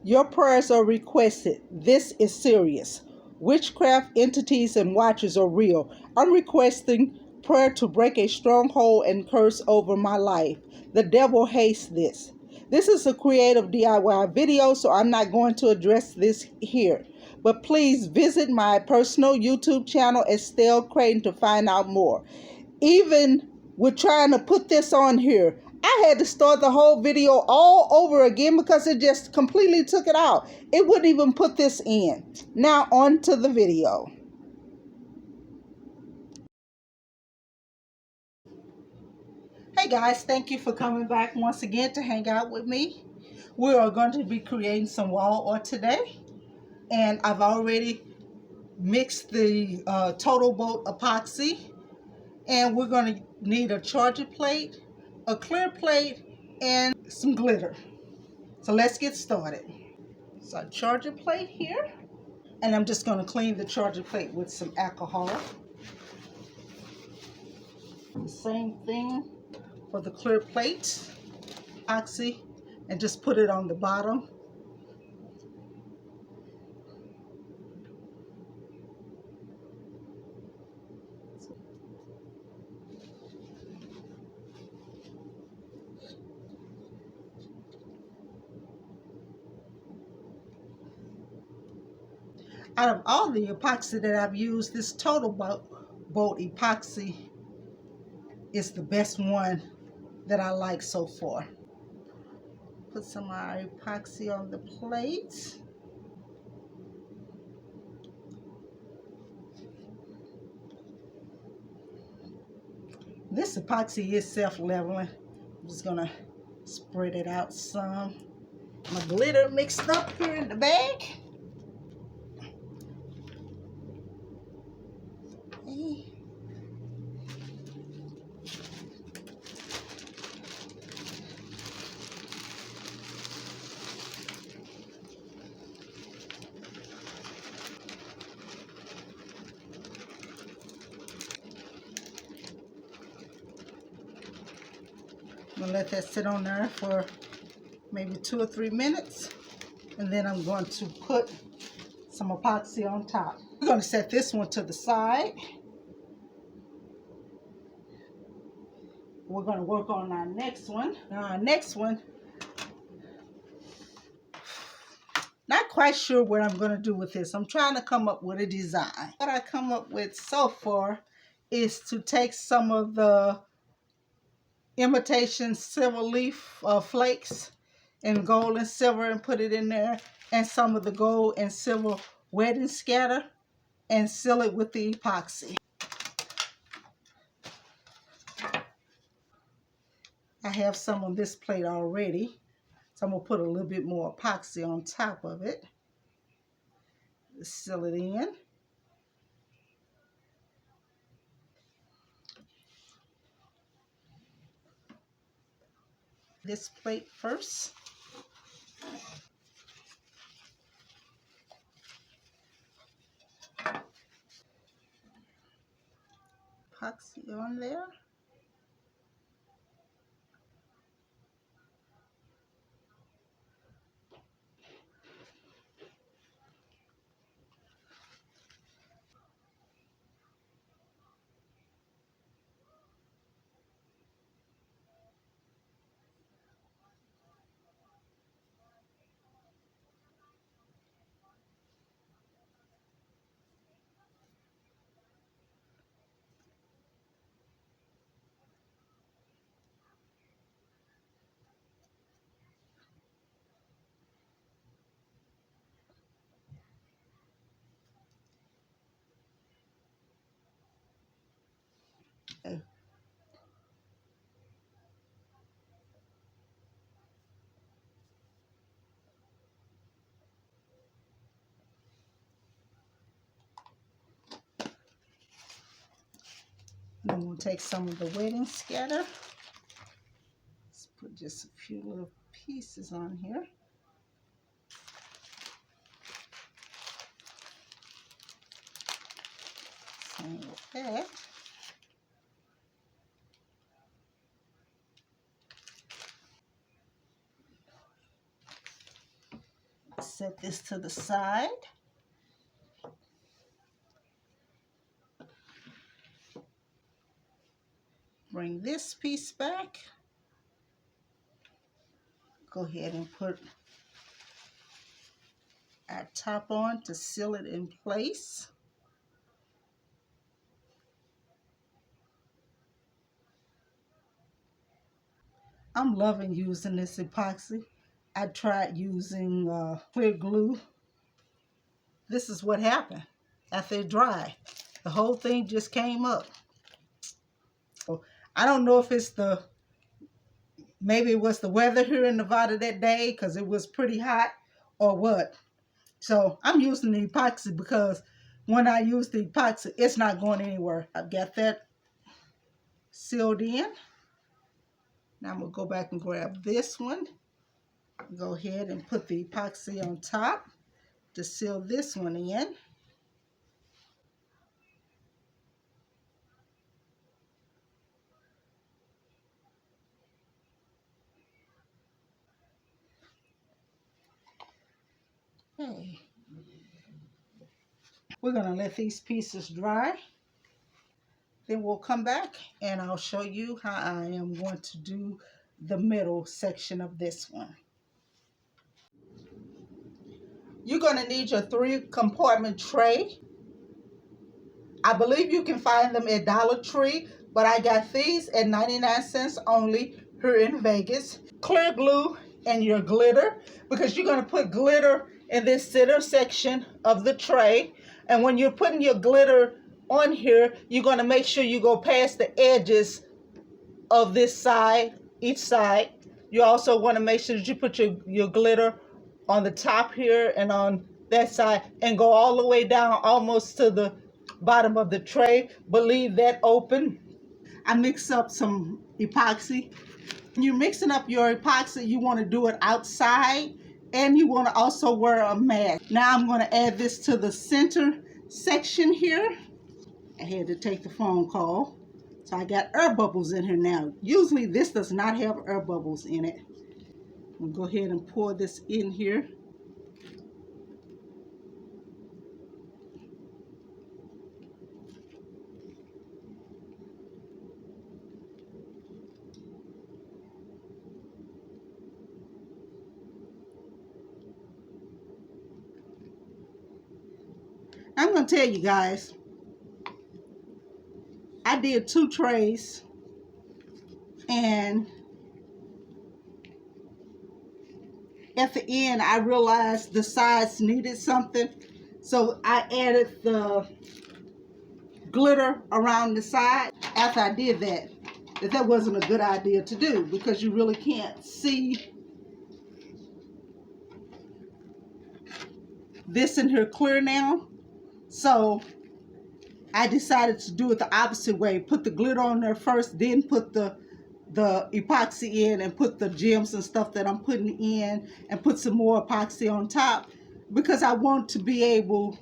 Your prayers are requested. This is serious. Witchcraft entities and watchers are real. I'm requesting prayer to break a stronghold and curse over my life. The devil hates this. This is a creative DIY video, so I'm not going to address this here. But please visit my personal YouTube channel, Estelle Creative, to find out more. Even with trying to put this on here, I had to start the whole video all over again because it just completely took it out. It wouldn't even put this in. Now on to the video. Hey guys, thank you for coming back once again to hang out with me. We are going to be creating some wall art today. And I've already mixed the Total Boat epoxy. And we're going to need a charger plate, a clear plate, and some glitter. So let's get started. So a charger plate here. And I'm just going to clean the charger plate with some alcohol. The same thing for the clear plate, epoxy, and just put it on the bottom. Out of all the epoxy that I've used, this Total Boat epoxy is the best one that I like so far. Put some of our epoxy on the plate. This epoxy is self-leveling. I'm just gonna spread it out some. My glitter mixed up here in the bag. Okay. I'm gonna let that sit on there for maybe 2 or 3 minutes, and then I'm going to put some epoxy on top. I'm going to set this one to the side. We're going to work on our next one. Now our next one, not quite sure what I'm going to do with this. I'm trying to come up with a design. What I come up with so far is to take some of the imitation silver leaf flakes in gold and silver and put it in there, and some of the gold and silver wedding scatter, and seal it with the epoxy. I have some on this plate already, so I'm going to put a little bit more epoxy on top of it. Seal it in. This plate first. Epoxy on there. Okay. I'm going to take some of the wedding scatter. Let's put just a few little pieces on here. Same with that. set this to the side. Bring this piece back. Go ahead and put our top on to seal it in place. I'm loving using this epoxy. I tried using clear glue. This is what happened after it dried. The whole thing just came up. So I don't know if it's maybe it was the weather here in Nevada that day because it was pretty hot or what. So I'm using the epoxy because when I use the epoxy, it's not going anywhere. I've got that sealed in. Now I'm going to go back and grab this one. Go ahead and put the epoxy on top to seal this one in. Okay. We're going to let these pieces dry. Then we'll come back and I'll show you how I am going to do the middle section of this one. You're going to need your 3-compartment tray. I believe you can find them at Dollar Tree, but I got these at 99 cents only here in Vegas. Clear glue and your glitter, because you're going to put glitter in this center section of the tray. And when you're putting your glitter on here, you're going to make sure you go past the edges of this side, each side. You also want to make sure that you put your glitter on the top here and on that side and go all the way down almost to the bottom of the tray, but leave that open. I mix up some epoxy. When you're mixing up your epoxy, you want to do it outside and you want to also wear a mask. Now I'm going to add this to the center section here. I had to take the phone call. So I got air bubbles in here now. Usually this does not have air bubbles in it. I'll go ahead and pour this in here. I'm going to tell you guys, I did 2 trays and at the end I realized the sides needed something, so I added the glitter around the side. After I did that wasn't a good idea to do because you really can't see this in here clear now. So I decided to do it the opposite way. Put the glitter on there first, then put the epoxy in and put the gems and stuff that I'm putting in and put some more epoxy on top, because I want to be able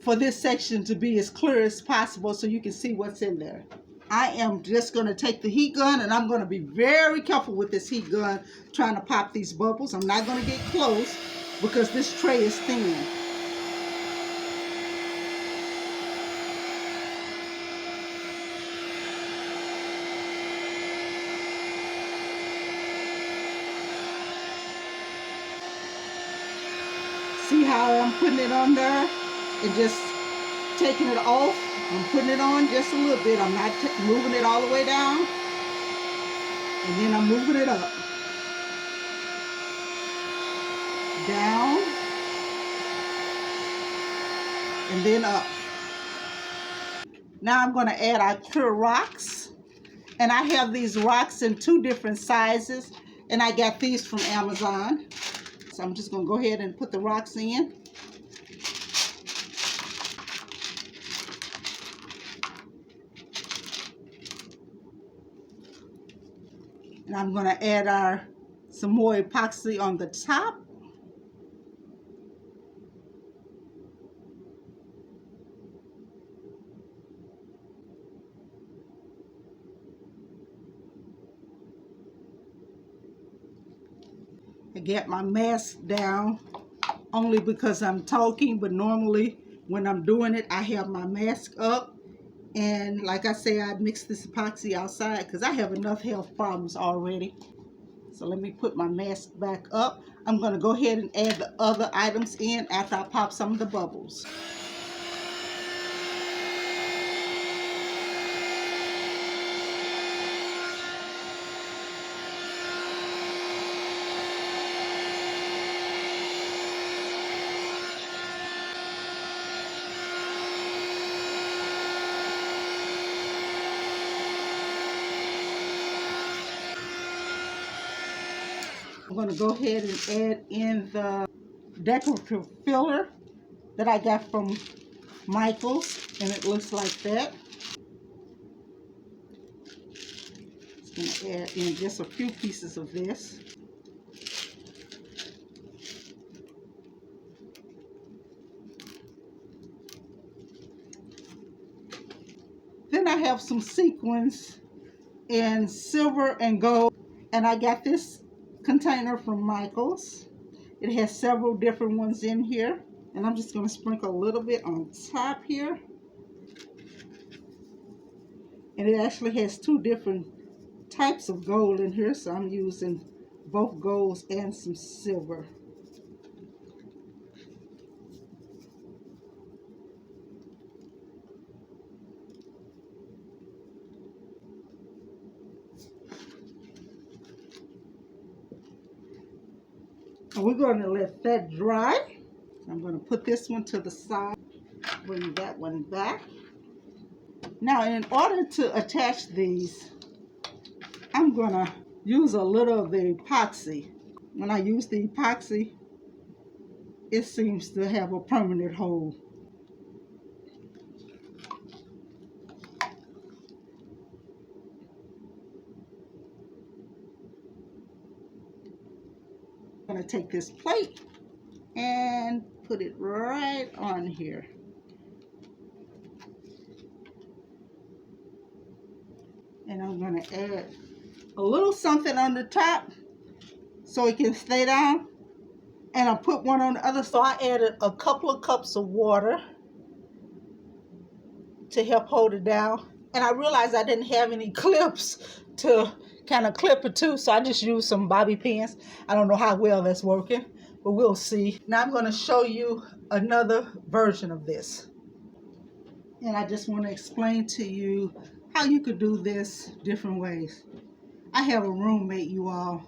for this section to be as clear as possible so you can see what's in there. I am just going to take the heat gun and I'm going to be very careful with this heat gun trying to pop these bubbles. I'm not going to get close because this tray is thin. See how I'm putting it on there and just taking it off? I'm putting it on just a little bit. I'm not moving it all the way down. And then I'm moving it up. Down. And then up. Now I'm going to add our clear rocks. And I have these rocks in 2 different sizes. And I got these from Amazon. So I'm just going to go ahead and put the rocks in. And I'm going to add some more epoxy on the top. I get my mask down only because I'm talking, but normally when I'm doing it, I have my mask up. And like I say, I mix this epoxy outside because I have enough health problems already. So let me put my mask back up. I'm going to go ahead and add the other items in after I pop some of the bubbles. I'm going to go ahead and add in the decorative filler that I got from Michaels, and it looks like that. Just going to add in just a few pieces of this. Then I have some sequins in silver and gold, and I got this container from Michaels. It has several different ones in here, and I'm just going to sprinkle a little bit on top here. And it actually has two different types of gold in here, so I'm using both golds and some silver. And we're going to let that dry. I'm going to put this one to the side, bring that one back. Now, in order to attach these, I'm going to use a little of the epoxy. When I use the epoxy, it seems to have a permanent hold. I'm going to take this plate and put it right on here. And I'm going to add a little something on the top so it can stay down. And I'll put one on the other. So I added a couple of cups of water to help hold it down. And I realized I didn't have any clips to kind of clip it to, so I just used some bobby pins. I don't know how well that's working, but we'll see. Now I'm going to show you another version of this. And I just want to explain to you how you could do this different ways. I have a roommate, you all.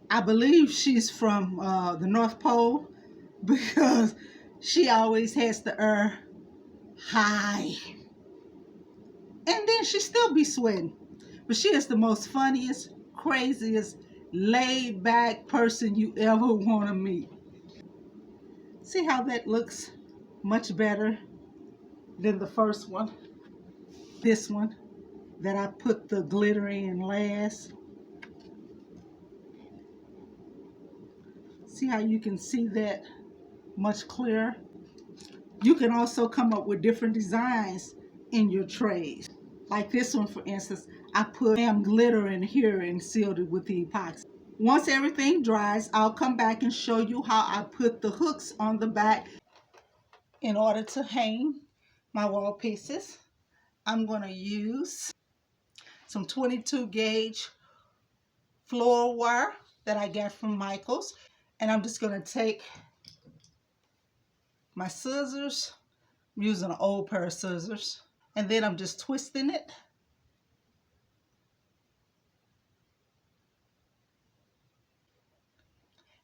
I believe she's from the North Pole because she always has the air high. And then she still be sweating. But she is the most funniest, craziest, laid back person you ever want to meet. See how that looks much better than the first one? This one that I put the glitter in last. See how you can see that much clearer? You can also come up with different designs in your trays. Like this one, for instance, I put Glam Glitter in here and sealed it with the epoxy. Once everything dries, I'll come back and show you how I put the hooks on the back. In order to hang my wall pieces, I'm going to use some 22 gauge floor wire that I got from Michaels. And I'm just going to take my scissors. I'm using an old pair of scissors. And then I'm just twisting it.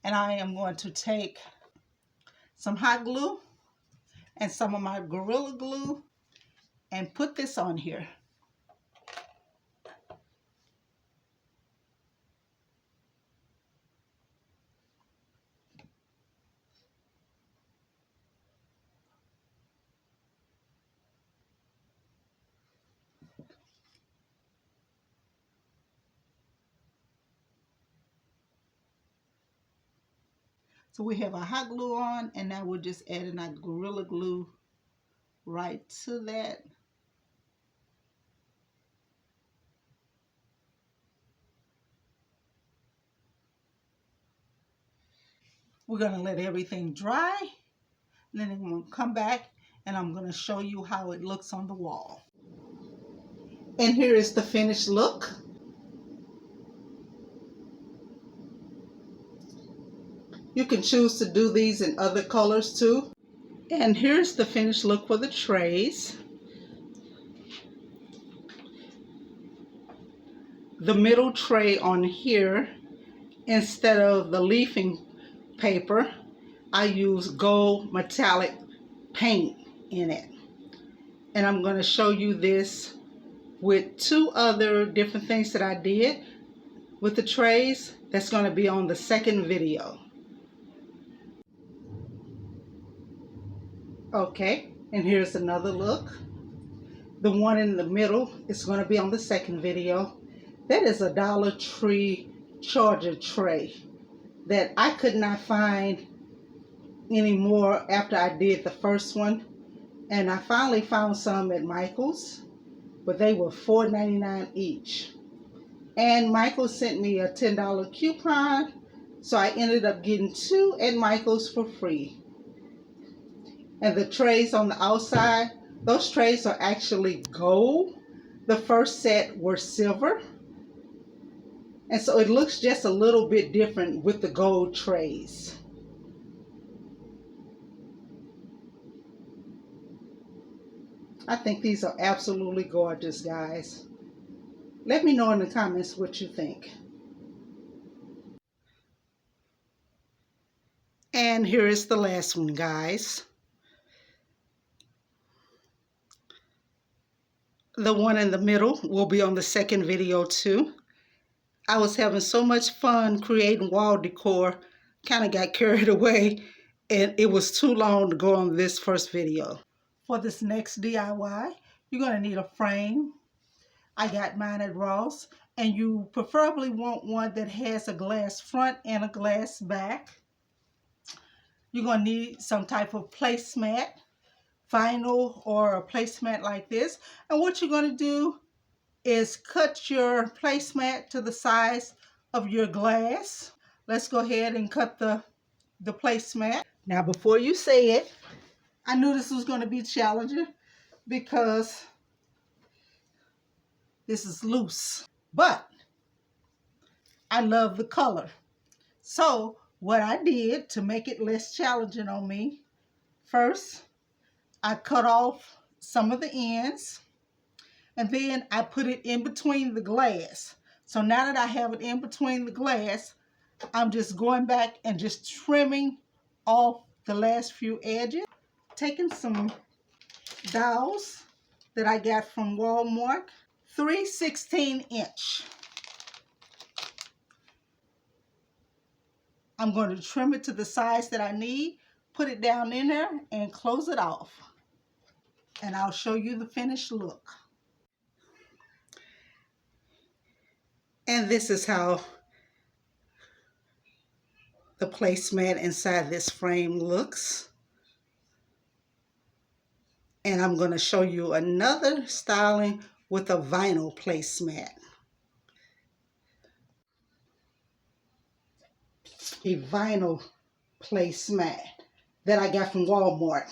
And I am going to take some hot glue and some of my Gorilla Glue and put this on here. So we have our hot glue on, and now we're just adding our Gorilla Glue right to that. We're going to let everything dry. Then I'm going to come back and I'm going to show you how it looks on the wall. And here is the finished look. You can choose to do these in other colors too. And here's the finished look for the trays. The middle tray on here, instead of the leafing paper, I use gold metallic paint in it. And I'm going to show you this with two other different things that I did with the trays. That's going to be on the second video. Okay, and here's another look. The one in the middle is going to be on the second video. That is a Dollar Tree charger tray that I could not find anymore after I did the first one. And I finally found some at Michael's, but they were $4.99 each. And Michael sent me a $10 coupon, so I ended up getting two at Michael's for free. And the trays on the outside, those trays are actually gold. The first set were silver. And so it looks just a little bit different with the gold trays. I think these are absolutely gorgeous, guys. Let me know in the comments what you think. And here is the last one, guys. The one in the middle will be on the second video too. I was having so much fun creating wall decor, kind of got carried away, and it was too long to go on this first video. For this next DIY, you're going to need a frame. I got mine at Ross, and you preferably want one that has a glass front and a glass back. You're going to need some type of placemat, vinyl or a placemat like this. And what you're going to do is cut your placemat to the size of your glass. Let's go ahead and cut the placemat. Now, before you say it, I knew this was going to be challenging because this is loose, but I love the color. So what I did to make it less challenging on me, first I cut off some of the ends, and then I put it in between the glass. So now that I have it in between the glass, I'm just going back and just trimming off the last few edges. Taking some dowels that I got from Walmart, 3 16-inch. I'm going to trim it to the size that I need, put it down in there, and close it off. And I'll show you the finished look. And this is how the placemat inside this frame looks. And I'm going to show you another styling with a vinyl placemat. A vinyl placemat that I got from Walmart.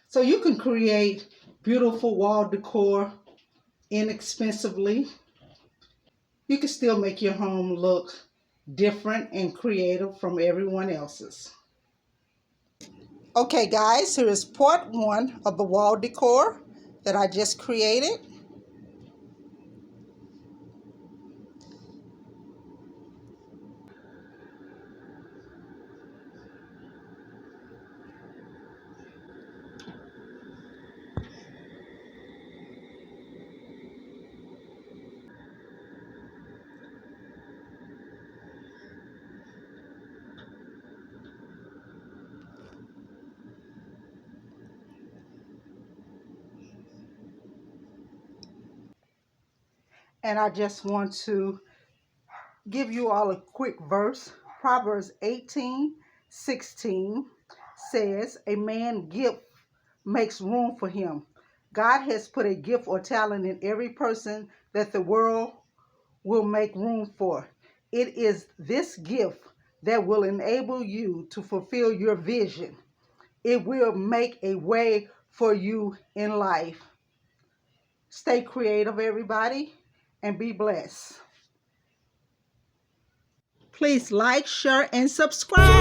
So you can create beautiful wall decor inexpensively. You can still make your home look different and creative from everyone else's. Okay guys, here is part 1 of the wall decor that I just created. And I just want to give you all a quick verse. Proverbs 18:16 says, "A man's gift makes room for him." God has put a gift or talent in every person that the world will make room for. It is this gift that will enable you to fulfill your vision. It will make a way for you in life. Stay creative, everybody, and be blessed. Please like, share, and subscribe.